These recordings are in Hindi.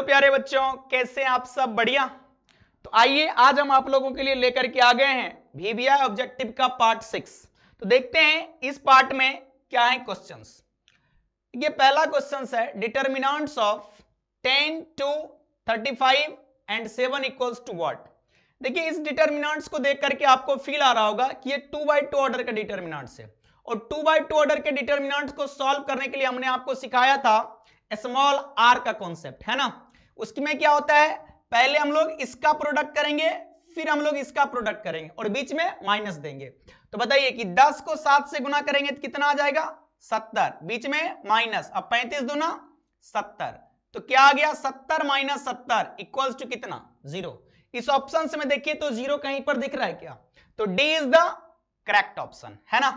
प्यारे बच्चों, कैसे हैं आप सब? बढ़िया। तो आइए आज हम आप लोगों के लिए लेकर के आ गए हैं VBI ऑब्जेक्टिव का पार्ट 6। तो देखते हैं इस पार्ट में क्या है क्वेश्चंस। ये पहला क्वेश्चन है, determinants of 10 to 35 and 7 equals to what. देखिए इस डिटर्मिनेंट्स को देख करके आपको फील आ रहा होगा कि ये 2/2 ऑर्डर का डिटर्मिनेंट्स है, और 2/2 ऑर्डर के डिटर्मिनेंट्स को सॉल्व करने के लिए हमने आपको सिखाया था स्मॉल आर का कॉन्सेप्ट, है ना। उसमें क्या होता है, पहले हम लोग इसका प्रोडक्ट करेंगे, फिर हम लोग इसका प्रोडक्ट करेंगे और बीच में माइनस देंगे। तो बताइए कि 10 को 7 से गुना करेंगे तो कितना आ जाएगा? 70, बीच में माइनस। अब 35 दूना 70, तो क्या आ गया? 70 माइनस 70 इक्वल्स टू कितना? 0। इस ऑप्शन में देखिए तो 0 कहीं पर दिख रहा है क्या? तो D is the correct option, है ना।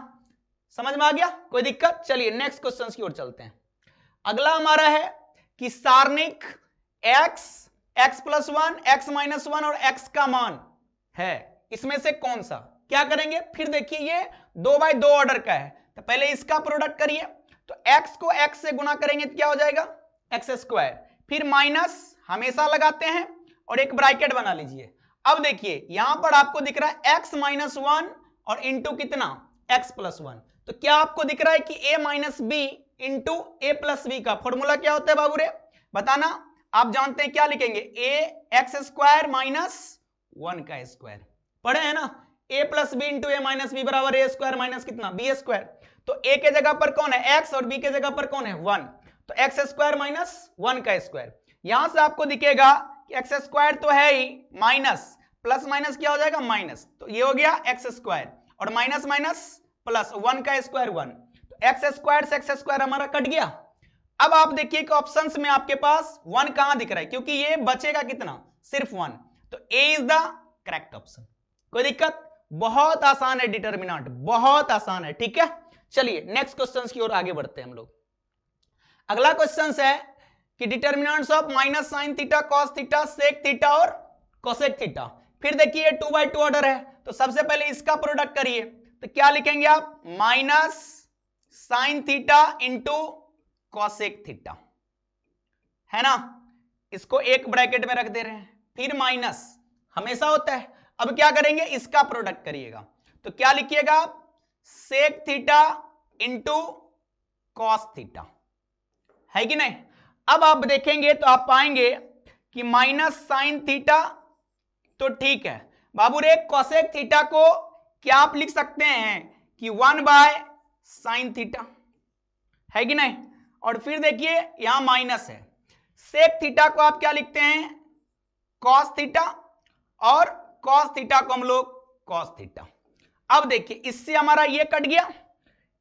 समझ में आ गया? कोई दिक्कत? चलिए नेक्स्ट क्वेश्चन की ओर चलते हैं। अगला हमारा है कि सारणिक x, x+1, x-1 और x का मान है, इसमें से कौन सा? क्या करेंगे? फिर देखिए ये 2/2 ऑर्डर का है, तो पहले इसका प्रोडक्ट करिए। तो x को x से गुना करेंगे तो क्या हो जाएगा? x², फिर माइनस हमेशा लगाते हैं और एक ब्रैकेट बना लीजिए। अब देखिए यहां पर आपको दिख रहा है x-1 और इंटू कितना? x+1। तो क्या आपको दिख रहा है कि a-b इंटू a+b का फॉर्मूला क्या होता है बाबू रे? बताना। आप जानते हैं क्या लिखेंगे? a² माइनस 1 का स्क्वायर, पढ़े हैं ना। a+b इंटू a-b बराबर a² माइनस कितना? b²। तो a के जगह पर कौन है? x, और b के जगह पर कौन है? 1। तो x² माइनस 1 का स्क्वायर। यहां से आपको दिखेगा कि x² तो है ही, माइनस प्लस माइनस क्या हो जाएगा? माइनस। तो ये हो गया x² और माइनस माइनस प्लस 1 का स्क्वायर 1। x² से x² हमारा कट गया। अब आप देखिए कि ऑप्शंस में आपके पास 1 कहां दिख रहा है, क्योंकि ये बचेगा कितना? सिर्फ 1। तो A is the correct option. कोई दिक्कत? बहुत आसान है डिटर्मिनेंट, बहुत आसान है, ठीक है। चलिए नेक्स्ट क्वेश्चन की ओर आगे बढ़ते हैं हम लोग। अगला क्वेश्चन है कि determinants of minus sine theta, cos theta, sec theta और कोसेक थीटा। फिर देखिए 2/2 ऑर्डर है, तो सबसे पहले इसका प्रोडक्ट करिए। तो क्या लिखेंगे आप? Minus sine theta into cosec theta, है ना। इसको एक ब्रैकेट में रख दे रहे हैं, फिर माइनस हमेशा होता है। अब क्या करेंगे? इसका प्रोडक्ट करिएगा। तो क्या लिखिएगा आप? Sec theta into cos theta, है कि नहीं। अब आप देखेंगे तो आप पाएंगे कि माइनस साइन थीटा तो ठीक है बाबू रे, कॉसेक थीटा को क्या आप लिख सकते हैं कि 1/sin थीटा, है कि नहीं। और फिर देखिए यहां माइनस है। सेक थीटा को आप क्या लिखते हैं? कॉस थीटा, और कॉस थीटा को हम लोग कॉस थीटा। अब देखिए इससे हमारा ये कट गया,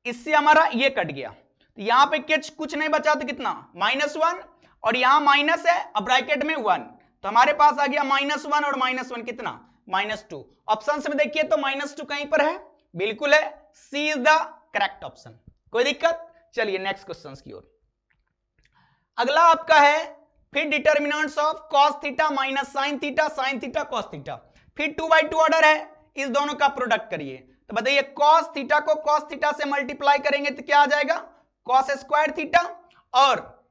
इससे हमारा ये कट गया, तो यहां पे कुछ नहीं बचा, तो कितना? -1, और यहां माइनस है, अब ब्रैकेट में 1, तो हमारे पास आ गया -1 और -1 कितना? -2। ऑप्शन में देखिए तो -2 कहीं पर है, बिल्कुल है, सी इज द करेक्ट ऑप्शन। कोई दिक्कत? चलिए नेक्स्ट क्वेश्चन की ओर। अगला आपका है फिर determinants of cos theta minus sine theta, sign theta cos theta. फिर 2/2 ऑर्डर है, इस दोनों का प्रोडक्ट करिए। तो बताइए कॉस थीटा को कॉस थीटा से मल्टीप्लाई करेंगे तो क्या आ जाएगा? cos² थीटा, और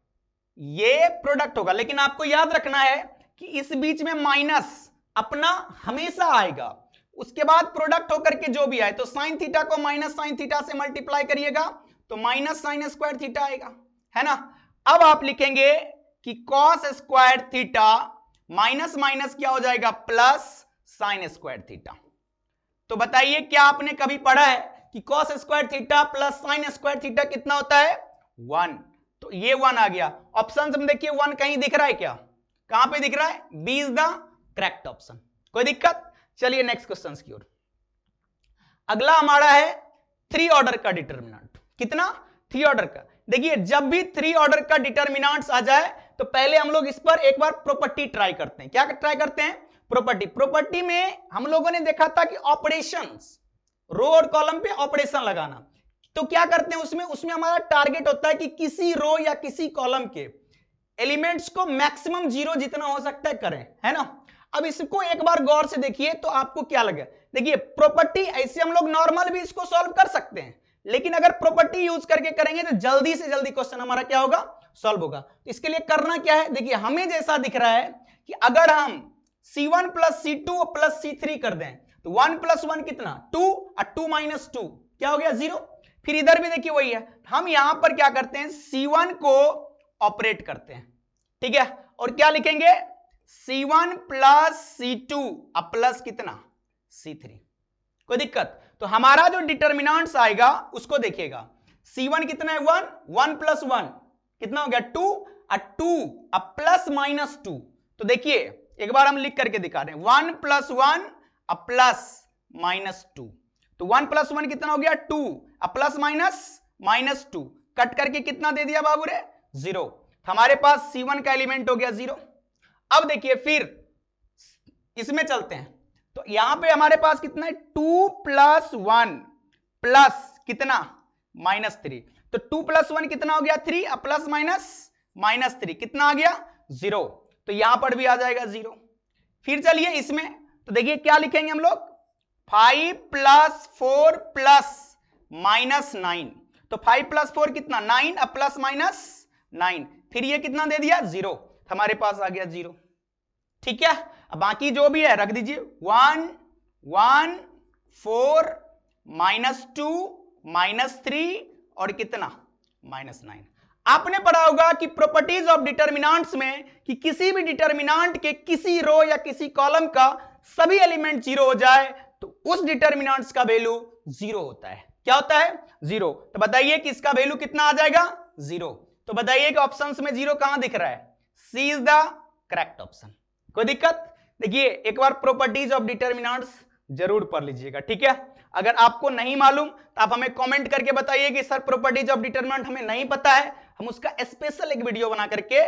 ये प्रोडक्ट होगा। लेकिन आपको याद रखना है कि इस बीच में माइनस अपना हमेशा आएगा, उसके बाद प्रोडक्ट होकर के जो भी आए, तो साइन थीटा को माइनस साइन थीटा से मल्टीप्लाई करिएगा तो माइनस sin² थीटा आएगा, है ना। अब आप लिखेंगे कि cos² थीटा माइनस माइनस क्या हो जाएगा? Plus sin² theta. तो बताइए क्या आपने कभी पढ़ा है कि cos² theta plus sin² theta कितना होता है? 1। तो ये 1 आ गया। ऑप्शन में देखिए 1 कहीं दिख रहा है क्या? कहां पे दिख रहा है? B is the correct option. कोई दिक्कत? चलिए नेक्स्ट क्वेश्चन की ओर। अगला हमारा है 3 ऑर्डर का डिटर्मिनेंट। कितना? 3 ऑर्डर का। देखिए जब भी 3 ऑर्डर का डिटर्मिनेंट्स आ जाए तो पहले हम लोग इस पर एक बार प्रॉपर्टी ट्राई करते हैं। क्या ट्राई करते हैं? प्रॉपर्टी में हम लोगों ने देखा था कि ऑपरेशंस, रो और कॉलम पे ऑपरेशन लगाना। तो क्या करते हैं उसमें हमारा टारगेट होता है कि किसी रो या किसी कॉलम के एलिमेंट्स को मैक्सिमम 0 जितना हो सकता है करें, है ना। अब इसको एक बार गौर से देखिए तो आपको क्या लगे। देखिए प्रॉपर्टी ऐसे हम लोग नॉर्मल भी इसको सॉल्व कर सकते हैं, लेकिन अगर प्रॉपर्टी यूज करके करेंगे तो जल्दी से जल्दी क्वेश्चन हमारा क्या होगा, सॉल्व होगा। तो इसके लिए करना क्या है, देखिए हमें जैसा दिख रहा है कि अगर हम C1 plus C2 plus C3 कर दें तो 1 प्लस 1 कितना 2 और 2 माइनस 2 क्या हो गया 0। फिर इधर भी देखिए वही है, हम यहां पर क्या करते हैं C1 को ऑपरेट करते हैं, ठीक है, और क्या लिखेंगे C1 प्लस C2 अब प्लस कितना C3। कोई दिक्कत, तो हमारा जो डिटर्मिनेंट्स आएगा उसको देखिएगा, C1 कितना है 1, 1 प्लस 1 कितना हो गया 2 और 2 अब प्लस माइनस 2। तो देखिए एक बार हम लिख करके दिखा रहे हैं 1 प्लस 1 अब प्लस माइनस 2, तो 1 प्लस 1 कितना हो गया 2 अब प्लस माइनस 2 कट करके कितना दे दिया बाबू रे 0। हमारे पास C1 का एलिमेंट हो गया 0। अब देखिए फिर इसमें चलते हैं, तो यहां पे हमारे पास कितना है 2 प्लस 1 प्लस कितना -3, तो 2 प्लस 1 कितना हो गया 3 अब प्लस माइनस 3 कितना आ गया 0, तो यहां पर भी आ जाएगा 0। फिर चलिए इसमें, तो देखिए क्या लिखेंगे हम लोग 5 प्लस 4 प्लस -9, तो 5 प्लस 4 कितना 9 अब प्लस -9, फिर ये कितना दे दिया 0, हमारे पास आ गया 0। ठीक है, अब बाकी जो भी है रख दीजिए 1 1 4 -2 -3 और कितना -9। आपने पढ़ा होगा कि प्रॉपर्टीज ऑफ डिटर्मिनेंट्स में कि किसी भी डिटर्मिनेंट के किसी रो या किसी कॉलम का सभी एलिमेंट 0 हो जाए तो उस डिटर्मिनेंट्स का वैल्यू 0 होता है। क्या होता है 0। तो बताइए कि इसका वैल्यू कितना आ जाएगा 0। तो बताइए कि ऑप्शंस में 0 कहां दिख रहा है, सी इज द करेक्ट ऑप्शन। कोई दिक्कत, देखिए एक बार प्रॉपर्टीज ऑफ डिटर्मिनेंट्स जरूर पढ़ लीजिएगा, ठीक है। अगर आपको नहीं मालूम तो आप हमें कमेंट करके बताइए कि सर प्रॉपर्टीज ऑफ डिटर्मिनेंट हमें नहीं पता है, हम उसका स्पेशल एक वीडियो बना करके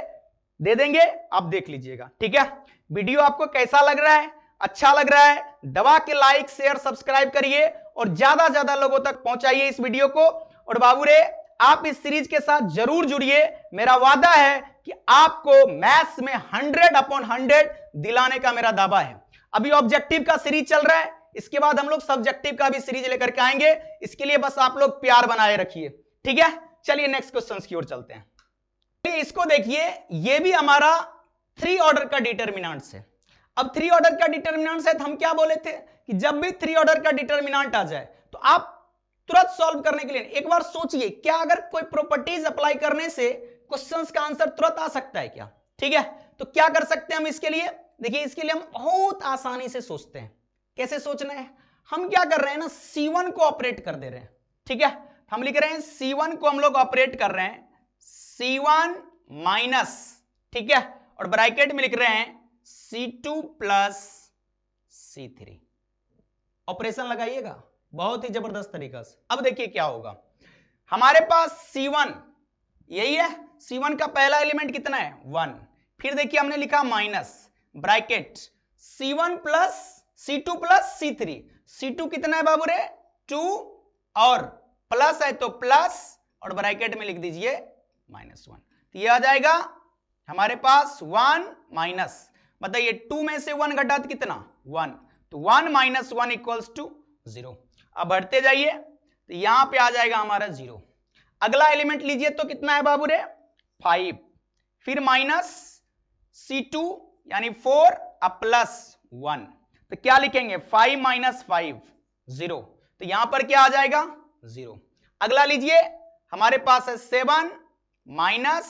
दे देंगे, आप देख लीजिएगा, ठीक है। वीडियो आपको कैसा लग रहा है, अच्छा लग रहा है, दबा के लाइक शेयर सब्सक्राइब करिए और ज्यादा ज्यादा लोगों तक पहुंचाइए इस वीडियो को। और बाबू रे आप इस सीरीज के साथ जरूर जुड़िए, मेरा वादा है कि आपको मैथ्स में 100/100 दिलाने का मेरा दावा है। अभी ऑब्जेक्टिव का सीरीज चल रहा है, इसके बाद हम लोग सब्जेक्टिव का भी सीरीज लेकर के आएंगे, इसके लिए बस आप लोग प्यार बनाए रखिए, ठीक है। चलिए नेक्स्ट क्वेश्चन की ओर चलते हैं। इसको देखिए, ये भी हमारा 3 ऑर्डर का डिटर्मिनेंट्स है। अब 3 ऑर्डर का डिटर्मिनेंट्स है तो हम क्या बोले थे कि जब भी 3 ऑर्डर का डिटर्मिनेंट आ जाए तो आप तुरंत सॉल्व करने के लिए एक बार सोचिए, क्या अगर कोई प्रॉपर्टीज अप्लाई करने से क्वेश्चंस का आंसर तुरंत आ सकता है क्या, ठीक है। तो क्या कर सकते हैं हम इसके लिए, देखिए इसके लिए हम बहुत आसानी से सोचते हैं। कैसे सोचना है, हम क्या कर रहे हैं ना C1 को ऑपरेट कर दे रहे हैं, ठीक है। हम लिख रहे हैं C1 को हम लोग ऑपरेट कर रहे हैं C1 माइनस, ठीक है, और ब्रैकेट में लिख रहे हैं C2 प्लस C3। ऑपरेशन लगाइएगा बहुत ही जबरदस्त तरीका से। अब देखिए क्या होगा, हमारे पास C1 यही है, C1 का पहला एलिमेंट कितना है 1, फिर देखिए हमने लिखा minus bracket C1 plus C2 plus C3, C2 कितना है बाबू रे 2 और प्लस है तो प्लस और ब्रैकेट में लिख दीजिए -1, तो ये आ जाएगा हमारे पास 1 माइनस, बताइए 2 में से 1 घटा तो कितना 1, तो 1 माइनस 1 इक्वल्स टू 0। अब बढ़ते जाइए तो यहां पे आ जाएगा हमारा 0। अगला एलिमेंट लीजिए तो कितना है बाबू रे 5, फिर माइनस C2 यानी 4 अब प्लस 1, तो क्या लिखेंगे 5 माइनस 5 0, तो यहां पर क्या आ जाएगा 0। अगला लीजिए हमारे पास है 7 माइनस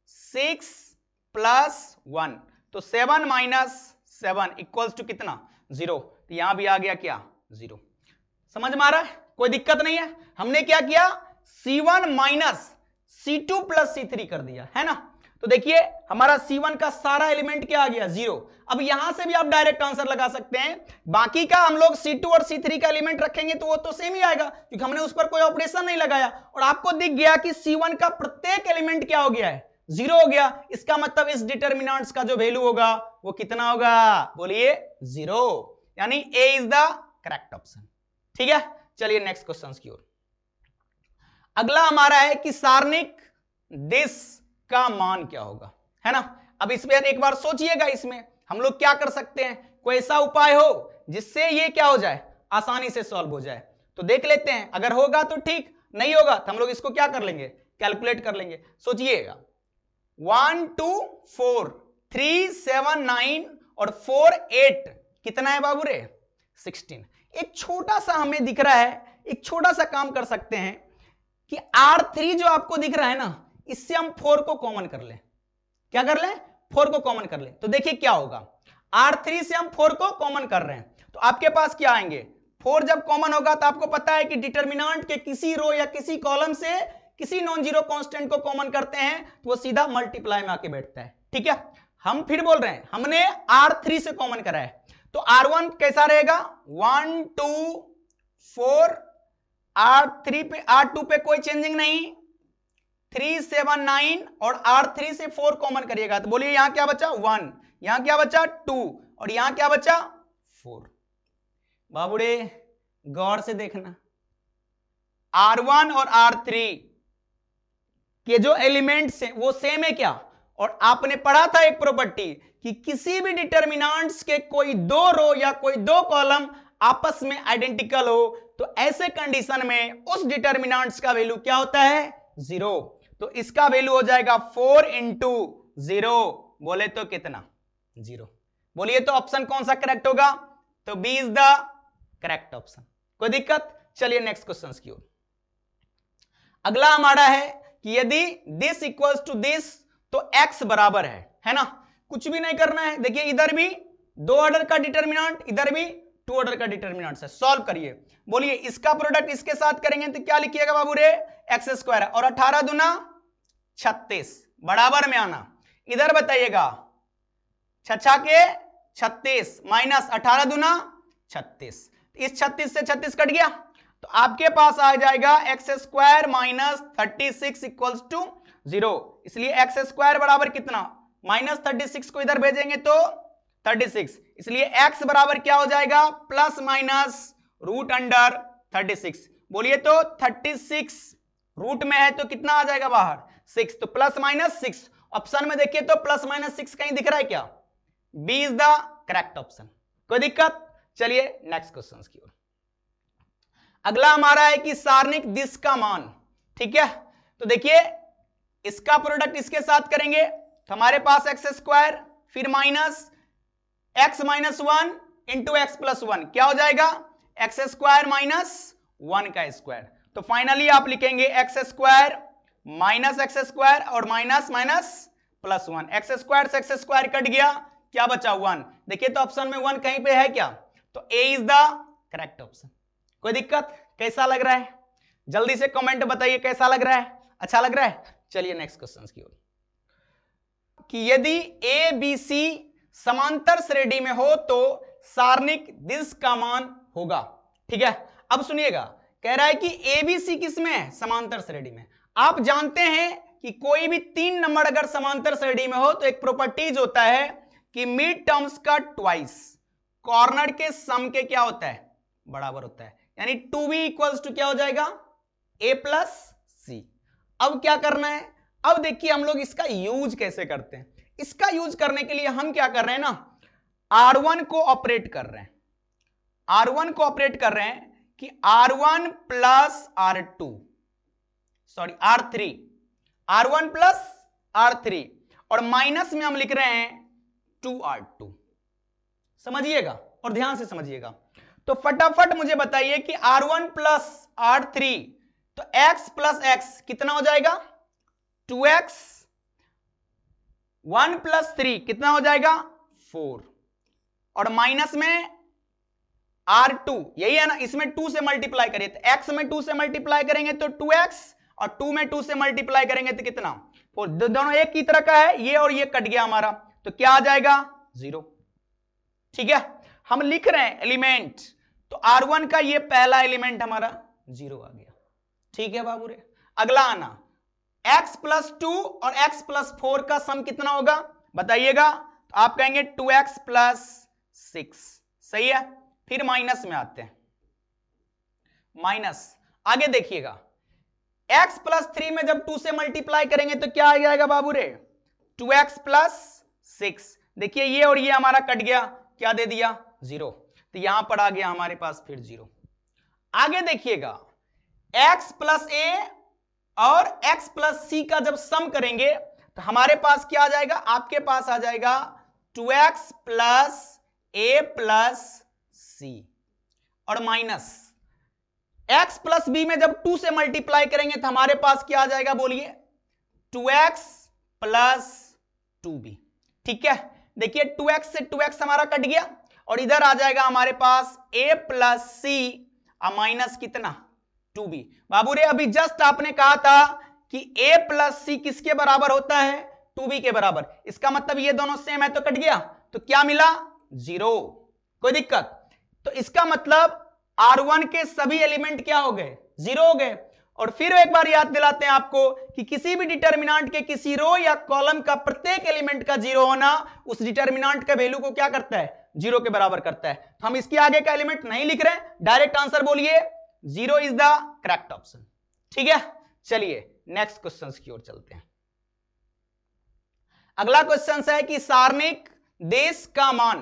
6 प्लस 1, तो 7 माइनस 7 इक्वल्स टू कितना 0, तो यहां भी आ गया क्या 0। समझ में आ रहा है, कोई दिक्कत नहीं है। हमने क्या किया C1 minus C2 plus C3 कर दिया है ना, तो देखिए हमारा C1 का सारा एलिमेंट क्या आ गया 0। अब यहां से भी आप डायरेक्ट आंसर लगा सकते हैं, बाकी का हम लोग C2 और C3 का एलिमेंट रखेंगे तो वो तो सेम ही आएगा क्योंकि हमने उस पर कोई ऑपरेशन नहीं लगाया, और आपको दिख गया कि C1 का प्रत्येक एलिमेंट क्या हो गया है 0 हो गया। इसका मतलब इस डिटर्मिनेंट्स का जो वैल्यू होगा वो कितना होगा, बोलिए 0, यानी A is the correct option, ठीक है। चलिए नेक्स्ट क्वेश्चन की ओर। अगला हमारा है कि सारणिक दिश का मान क्या होगा, है ना। अब इस पर एक बार सोचिएगा, इसमें हम लोग क्या कर सकते हैं, कोई ऐसा उपाय हो जिससे ये क्या हो जाए आसानी से सॉल्व हो जाए, तो देख लेते हैं। अगर होगा तो ठीक, नहीं होगा तो हम लोग इसको क्या कर लेंगे, कैलकुलेट कर लेंगे। सोचिएगा 1 2 4 3 7 9 और 4 8 कितना है बाबू रे 16। एक छोटा सा हमें दिख रहा है, एक छोटा सा काम कर सकते हैं कि R3 जो आपको दिख रहा है ना, इससे हम 4 को कॉमन कर लें। क्या कर लें, 4 को कॉमन कर लें। तो देखिए क्या होगा, R3 से हम 4 को कॉमन कर रहे हैं तो आपके पास क्या आएंगे, 4 जब कॉमन होगा तो आपको पता है कि डिटर्मिनेंट के किसी रो या किसी कॉलम से किसी नॉन जीरो कांस्टेंट को कॉमन करते हैं तो वो सीधा मल्टीप्लाई में आके बैठता है। ठीक है, हम फिर बोल रहे हैं हमने R3 से कॉमन करा है तो R1 कैसा रहेगा 1 2 4, R3 पे R2 पे कोई चेंजिंग नहीं, 3 7 9 और R3 से 4 कॉमन करिएगा तो बोलिए यहां क्या बचा 1, यहां क्या बचा 2 और यहां क्या बचा 4। बाबूड़े गौर से देखना, R1 और R3 के जो एलिमेंट्स हैं वो सेम है क्या, और आपने पढ़ा था एक प्रॉपर्टी कि किसी भी डिटर्मिनेंट्स के कोई दो रो या कोई दो कॉलम आपस में आइडेंटिकल हो तो ऐसे कंडीशन में उस डिटर्मिनेंट्स का वैल्यू क्या होता है 0। तो इसका वैल्यू हो जाएगा 4 इंटू 0, बोले तो कितना 0। बोलिए तो ऑप्शन कौन सा करेक्ट होगा, तो B is the correct option. कोई दिक्कत, चलिए नेक्स्ट क्वेश्चन की ओर। अगला हमारा है कि यदि दिस इक्वल्स टू दिस तो x बराबर है ना, कुछ भी नहीं करना है। देखिए इधर भी 2 ऑर्डर का डिटर्मिनेंट, इधर भी 2 ऑर्डर का डिटर्मिनेंट है, सॉल्व करिए। बोलिए इसका प्रोडक्ट इसके साथ करेंगे तो क्या लिखिएगा बाबू रे एक्स स्क्वायर और 18 दूना 36 बराबर में आना। इधर बताइएगा 6 के 36 माइनस 18 दूना 36, इस 36 से 36 कट गया तो आपके पास आ जाएगा X square minus 36 equals to 0। इसलिए एक्स स्क्वायर बराबर कितना, माइनस 36 को इधर भेजेंगे तो 36, इसलिए x बराबर क्या हो जाएगा प्लस माइनस रूट अंडर 36। बोलिए तो 36 रूट में है तो कितना आ जाएगा बाहर 6, तो प्लस माइनस 6। ऑप्शन में देखिए तो प्लस माइनस 6 कहीं दिख रहा है क्या, B is the correct option. कोई दिक्कत, चलिए नेक्स्ट क्वेश्चन की ओर। अगला हमारा है कि सारणिक दिश का मान, ठीक है। तो देखिए इसका प्रोडक्ट इसके साथ करेंगे तो हमारे पास एक्स स्क्वायर फिर minus x minus 1 into x plus 1 क्या हो जाएगा एक्स स्क्वायर माइनस 1 का स्क्वायर। तो फाइनली आप लिखेंगे x square minus x square और minus minus plus 1, x square से एक्स स्क्वायर कट गया, क्या बचा 1। देखिए तो ऑप्शन में 1 कहीं पे है क्या, तो ए इज द करेक्ट ऑप्शन। कोई दिक्कत, कैसा लग रहा है, जल्दी से कमेंट बताइए कैसा लग रहा है, अच्छा लग रहा है। चलिए नेक्स्ट क्वेश्चन की ओर, कि यदि ए बी सी समांतर श्रेणी में हो तो सारणिक दिश का मान होगा। ठीक है, अब सुनिएगा, कह रहा है कि ए बी सी किस में है, समांतर श्रेणी में। आप जानते हैं कि कोई भी 3 नंबर अगर समांतर श्रेणी में हो तो एक प्रॉपर्टीज होता है कि मिड टर्म्स का ट्वाइस कॉर्नर के सम के क्या होता है बराबर होता है, यानी 2b इक्वल्स टू क्या हो जाएगा a प्लस सी। अब क्या करना है, अब देखिए हम लोग इसका यूज कैसे करते हैं। इसका यूज करने के लिए हम क्या कर रहे हैं ना, R1 को ऑपरेट कर रहे हैं, R1 को ऑपरेट कर रहे हैं कि R1 plus R2 sorry R3, R1 plus R3 और माइनस में हम लिख रहे हैं 2R2। समझिएगा और ध्यान से समझिएगा। तो फटाफट मुझे बताइए कि R1 प्लस R3 तो x प्लस x कितना हो जाएगा 2x, 1 प्लस 3 कितना हो जाएगा 4 और माइनस में R2, यही है ना, इसमें 2 से मल्टीप्लाई करिए तो x में 2 से मल्टीप्लाई करेंगे तो 2x और 2 में 2 से मल्टीप्लाई करेंगे तो कितना 4। दोनों एक ही तरह का है, ये और ये कट गया हमारा तो क्या आ जाएगा 0। ठीक है, हम लिख रहे हैं एलिमेंट तो R1 का ये पहला एलिमेंट हमारा 0 आ गया। ठीक है बाबू रे, अगला आना x प्लस 2 और x प्लस 4 का सम कितना होगा बताइएगा, तो आप कहेंगे 2x प्लस 6, सही है। फिर माइनस में आते हैं, माइनस आगे देखिएगा x प्लस 3 में जब 2 से मल्टीप्लाई करेंगे तो क्या आ जाएगा बाबू रे 2x प्लस 6। देखिए ये और ये हमारा कट गया, क्या दे दिया 0, तो यहां पर आ गया हमारे पास फिर 0। आगे देखिएगा x प्लस ए और x प्लस सी का जब सम करेंगे तो हमारे पास क्या आ जाएगा, आपके पास आ जाएगा 2x प्लस ए प्लस सी और माइनस x प्लस बी में जब 2 से मल्टीप्लाई करेंगे तो हमारे पास क्या आ जाएगा, बोलिए 2x प्लस 2b। ठीक है, देखिए 2x से 2x हमारा कट गया और इधर आ जाएगा हमारे पास a प्लस सी माइनस कितना 2b। बाबू रे अभी जस्ट आपने कहा था कि a प्लस सी किसके बराबर होता है, 2b के बराबर। इसका मतलब ये दोनों सेम है तो कट गया, तो क्या मिला 0, कोई दिक्कत। तो इसका मतलब R1 के सभी एलिमेंट क्या हो गए, 0 हो गए। और फिर एक बार याद दिलाते हैं आपको कि किसी भी डिटर्मिनेंट के किसी रो या कॉलम का प्रत्येक एलिमेंट का 0 होना उस डिटर्मिनेंट का वैल्यू को क्या करता है, 0 के बराबर करता है। तो हम इसके आगे का एलिमेंट नहीं लिख रहे हैं, डायरेक्ट आंसर बोलिए 0 इज द करेक्ट ऑप्शन। ठीक है, चलिए नेक्स्ट क्वेश्चन की ओर चलते हैं। अगला क्वेश्चन है कि सारणिक देश का मान।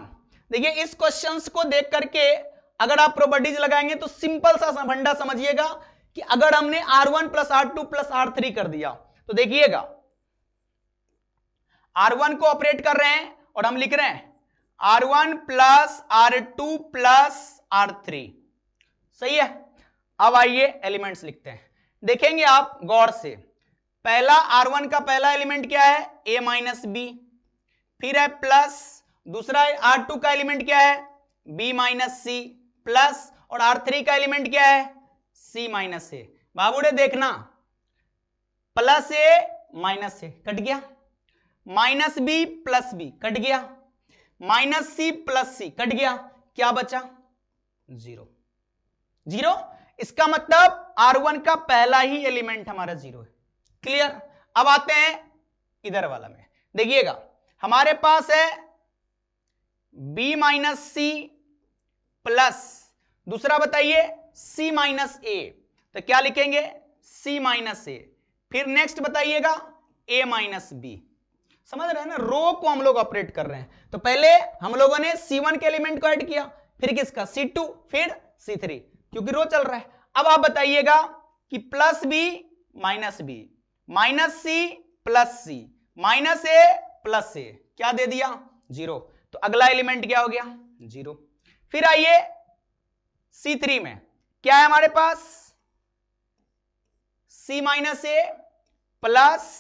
देखिए इस क्वेश्चन को देख करके अगर आप प्रोपर्टीज लगाएंगे तो सिंपल सा फंडा समझिएगा कि अगर हमने R1 plus R2 plus R3 कर दिया तो देखिएगा R1 को ऑपरेट कर रहे हैं और हम लिख रहे हैं R1 plus R2 plus R3, सही है। अब आइए एलिमेंट्स लिखते हैं, देखेंगे आप गौर से। पहला R1 का पहला एलिमेंट क्या है, a माइनस बी, फिर है प्लस दूसरा R2 का एलिमेंट क्या है, b माइनस सी, प्लस और R3 का एलिमेंट क्या है, c माइनस ए। बाबूड़े देखना plus A minus A cut गया, minus B plus B cut गया, minus C plus C cut गया, क्या बचा 0, 0। इसका मतलब R1 का पहला ही एलिमेंट हमारा 0 है। क्लियर। अब आते हैं इधर वाला में, देखिएगा हमारे पास है b माइनस सी प्लस दूसरा बताइए c माइनस ए, तो क्या लिखेंगे c माइनस ए, फिर नेक्स्ट बताइएगा a माइनस बी। समझ रहे हैं ना, रो को हम लोग ऑपरेट कर रहे हैं। तो पहले हम लोगों ने C1 के एलिमेंट को ऐड किया, फिर किसका C2, फिर C3, क्योंकि रो चल रहा है। अब आप बताइएगा कि plus B minus B, minus C plus C, minus A plus A, क्या दे दिया 0। तो अगला एलिमेंट क्या हो गया 0। फिर आइए C3 में क्या है हमारे पास, C minus A plus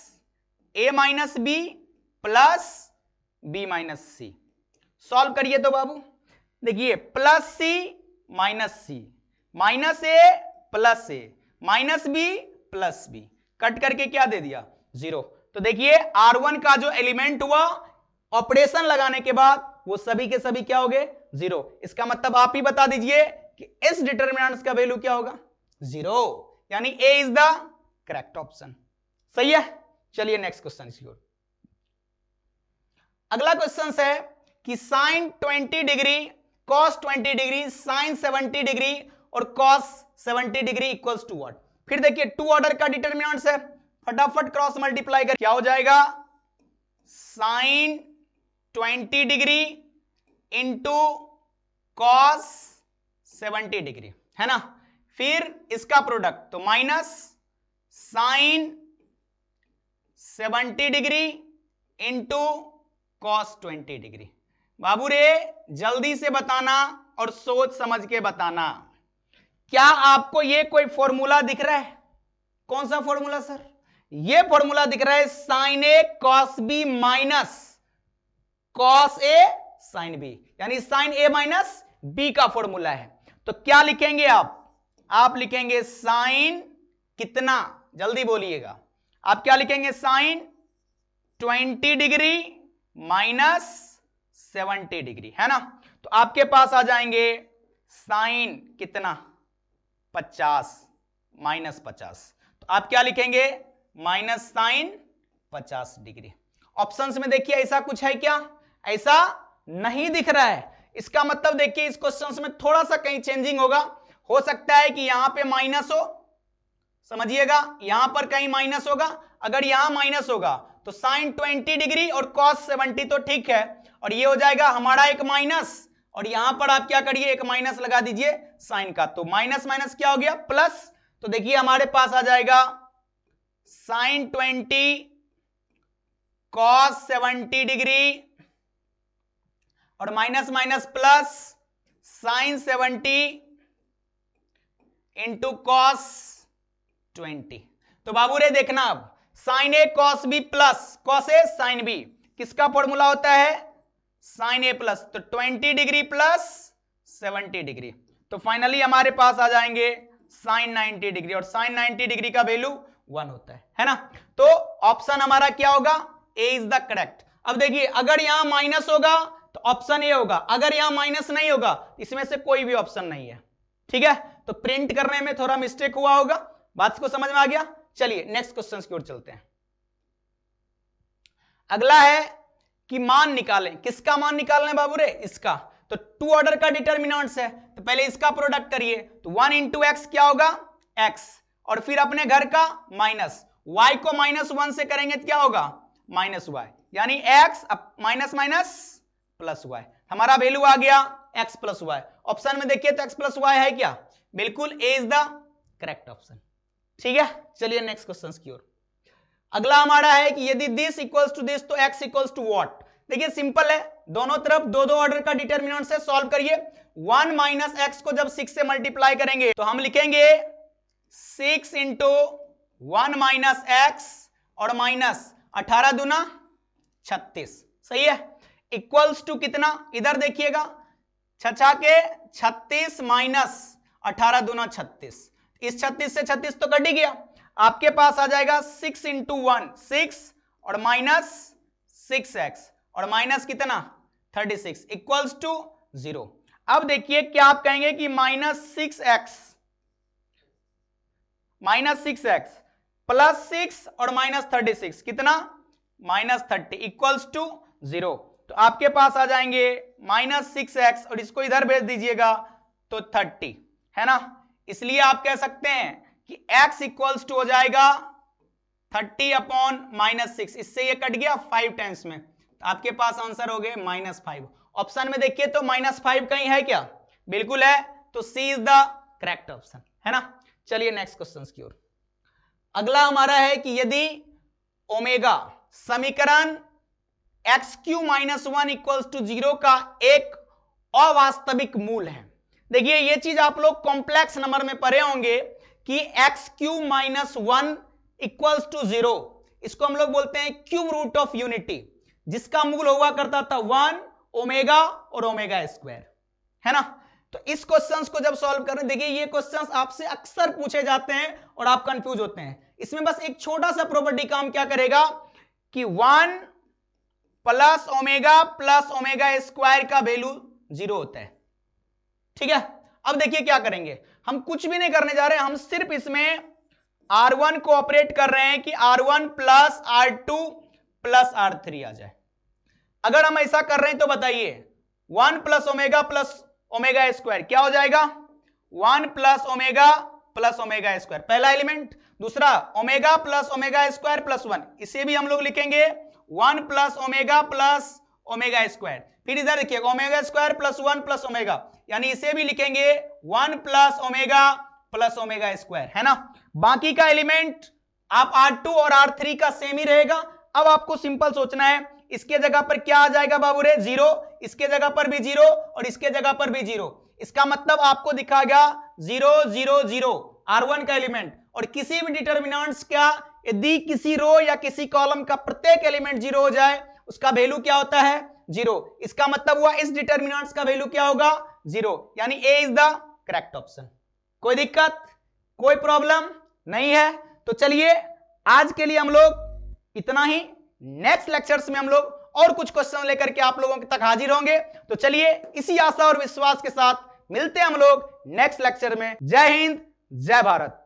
A minus B plus B minus C. Solve करिए तो बाबू देखिए plus C minus C, minus A plus A, minus B plus B, cut करके क्या दे दिया 0। तो देखिए R1 का जो एलिमेंट हुआ ऑपरेशन लगाने के बाद वो सभी के सभी क्या हो गए 0। इसका मतलब आप ही बता दीजिए कि इस डिटर्मिनेंट्स का वैल्यू क्या होगा 0, यानी A is the correct option. सही है, चलिए नेक्स्ट क्वेश्चन की ओर। अगला क्वेश्चन है कि sine 20 degree, cos 20 degree, sine 70 degree और cos 70 degree equals to what. फिर देखिए 2 ऑर्डर का डिटर्मिनेंट्स है, फटाफट क्रॉस मल्टीप्लाई कर क्या हो जाएगा, sine 20 degree into cos 70 degree, है ना। फिर इसका प्रोडक्ट तो minus sine 70 degree into cos 20 degree. बाबू रे जल्दी से बताना और सोच समझ के बताना, क्या आपको ये कोई फॉर्मूला दिख रहा है? कौन सा फॉर्मूला सर? ये फॉर्मूला दिख रहा है sign A cos B minus cos A sine B, यानी साइन ए माइनस बी का फॉर्मूला है। तो क्या लिखेंगे आप लिखेंगे साइन कितना, जल्दी बोलिएगा, आप क्या लिखेंगे साइन 20 डिग्री माइनस 70 डिग्री, है ना। तो आपके पास आ जाएंगे साइन कितना 50 माइनस 50, तो आप क्या लिखेंगे माइनस साइन 50 डिग्री। ऑप्शंस में देखिए ऐसा कुछ है क्या, ऐसा नहीं दिख रहा है। इसका मतलब देखिए इस क्वेश्चन में थोड़ा सा कहीं चेंजिंग होगा, हो सकता है कि यहां पे माइनस हो, समझिएगा यहां पर कहीं माइनस होगा। अगर यहां माइनस होगा तो साइन 20 डिग्री और कॉस 70 तो ठीक है, और ये हो जाएगा हमारा एक माइनस, और यहां पर आप क्या करिए एक माइनस लगा दीजिए साइन का, तो माइनस माइनस क्या हो गया प्लस। तो देखिए हमारे पास आ जाएगा साइन 20 कॉस 70 डिग्री और minus minus plus sign 70 into cos 20। तो बाबू रे देखना, अब sign A cos B plus cos A sine B किसका फॉर्मूला होता है? साइन ए प्लस, तो 20 डिग्री प्लस 70 डिग्री, तो फाइनली हमारे पास आ जाएंगे साइन 90 डिग्री, और साइन 90 डिग्री का वैल्यू 1 होता है ना। तो ऑप्शन हमारा क्या होगा? ए इज द करेक्ट। अब देखिए अगर यहां माइनस होगा तो ऑप्शन ए होगा, अगर यहां माइनस नहीं होगा इसमें से कोई भी ऑप्शन नहीं है। ठीक है, तो प्रिंट करने में थोड़ा मिस्टेक हुआ होगा, बात को समझ में आ गया। चलिए नेक्स्ट क्वेश्चन की ओर चलते हैं। अगला है कि मान निकालें, किसका मान निकालना है बाबू रे? इसका। तो 2 ऑर्डर का डिटर्मिनेंट्स है, तो पहले इसका प्रोडक्ट करिए, तो 1 इंटू एक्स क्या होगा? x, और फिर अपने घर का माइनस, y को -1 से करेंगे तो क्या होगा? -y, यानी x minus minus plus y, हमारा वैल्यू आ गया x प्लस वाई। ऑप्शन में देखिए तो x प्लस वाई है क्या? बिल्कुल ए इज द करेक्ट ऑप्शन। ठीक है, चलिए नेक्स्ट क्वेश्चन की ओर। अगला हमारा है कि यदि दिस इक्वल्स टू दिस तो x इक्वल्स टू व्हाट? देखिए सिंपल है, दोनों तरफ दो दो ऑर्डर का डिटर्मिनेंट से सॉल्व करिए। 1 माइनस एक्स को जब 6 से मल्टीप्लाई करेंगे तो हम लिखेंगे 6 इंटू 1 माइनस एक्स और माइनस 18 दूना 36, सही है, इक्वल्स टू कितना? इधर देखिएगा, छछा के 36 माइनस 18 दूना 36, इस 36 से 36 तो कट ही गया, आपके पास आ जाएगा 6 इंटू 1 6 और माइनस 6x और माइनस कितना? 36 इक्वल्स टू 0। अब देखिए क्या आप कहेंगे कि माइनस 6x प्लस 6 और माइनस 36 कितना? Minus 30 equals to 0। तो आपके पास आ जाएंगे माइनस 6x और इसको इधर भेज दीजिएगा तो 30, है ना। इसलिए आप कह सकते हैं कि x इक्वल्स टू हो जाएगा 30 अपॉन माइनस 6, इससे ये कट गया 5 टाइम्स में, तो आपके पास आंसर हो गए -5। ऑप्शन में देखिए तो -5 कहीं है क्या? बिल्कुल है, तो सी इज द करेक्ट ऑप्शन, है ना। चलिए नेक्स्ट क्वेश्चन की ओर। अगला हमारा है कि यदि ओमेगा समीकरण x³ - 1 इक्वल्स टू 0 का एक अवास्तविक मूल है। देखिए ये चीज आप लोग कॉम्प्लेक्स नंबर में पढ़े होंगे कि x³ - 1 इक्वल्स टू 0, इसको हम लोग बोलते हैं क्यूब रूट ऑफ यूनिटी, जिसका मूल हुआ करता था 1 ओमेगा और ओमेगा स्क्वायर, है ना। तो इस क्वेश्चंस को जब सॉल्व करें, देखिए ये क्वेश्चंस आपसे अक्सर पूछे जाते हैं और आप कंफ्यूज होते हैं। इसमें बस एक छोटा सा प्रॉपर्टी काम क्या करेगा कि 1 प्लस ओमेगा स्क्वायर का वैल्यू 0 होता है। ठीक है, अब देखिए क्या करेंगे, हम कुछ भी नहीं करने जा रहे हैं, हम सिर्फ इसमें R1 को ऑपरेट कर रहे हैं कि R1 plus R2 plus R3 आ जाए। अगर हम ऐसा कर रहे हैं तो बताइए 1 प्लस ओमेगा स्क्वायर क्या हो जाएगा? 1 प्लस ओमेगा स्क्वायर, पहला एलिमेंट। दूसरा omega plus omega square plus 1, इसे भी हम लोग लिखेंगे 1 प्लस ओमेगा स्क्वायर। फिर इधर देखिए omega square plus 1 plus omega, यानी इसे भी लिखेंगे 1 प्लस ओमेगा स्क्वायर, है ना। बाकी का एलिमेंट आप R2 और R3 का सेम ही रहेगा। अब आपको सिंपल सोचना है, इसके जगह पर क्या आ जाएगा बाबू रे? 0, इसके जगह पर भी 0 और इसके जगह पर भी 0, इसका मतलब आपको दिखा गया 0 0 0 R1 का एलिमेंट। और किसी भी डिटर्मिनेंट्स का यदि किसी रो या किसी कॉलम का प्रत्येक एलिमेंट 0 हो जाए उसका वैल्यू क्या होता है? 0। इसका मतलब हुआ इस डिटर्मिनेंट्स का वैल्यू क्या होगा? 0, यानी ए इज द करेक्ट ऑप्शन। कोई दिक्कत, कोई प्रॉब्लम नहीं है। तो चलिए आज के लिए हम लोग इतना ही, नेक्स्ट लेक्चर्स में हम लोग और कुछ क्वेश्चन लेकर के आप लोगों तक हाजिर होंगे। तो चलिए इसी आशा और विश्वास के साथ मिलते हैं हम लोग नेक्स्ट लेक्चर में। जय हिंद, जय भारत।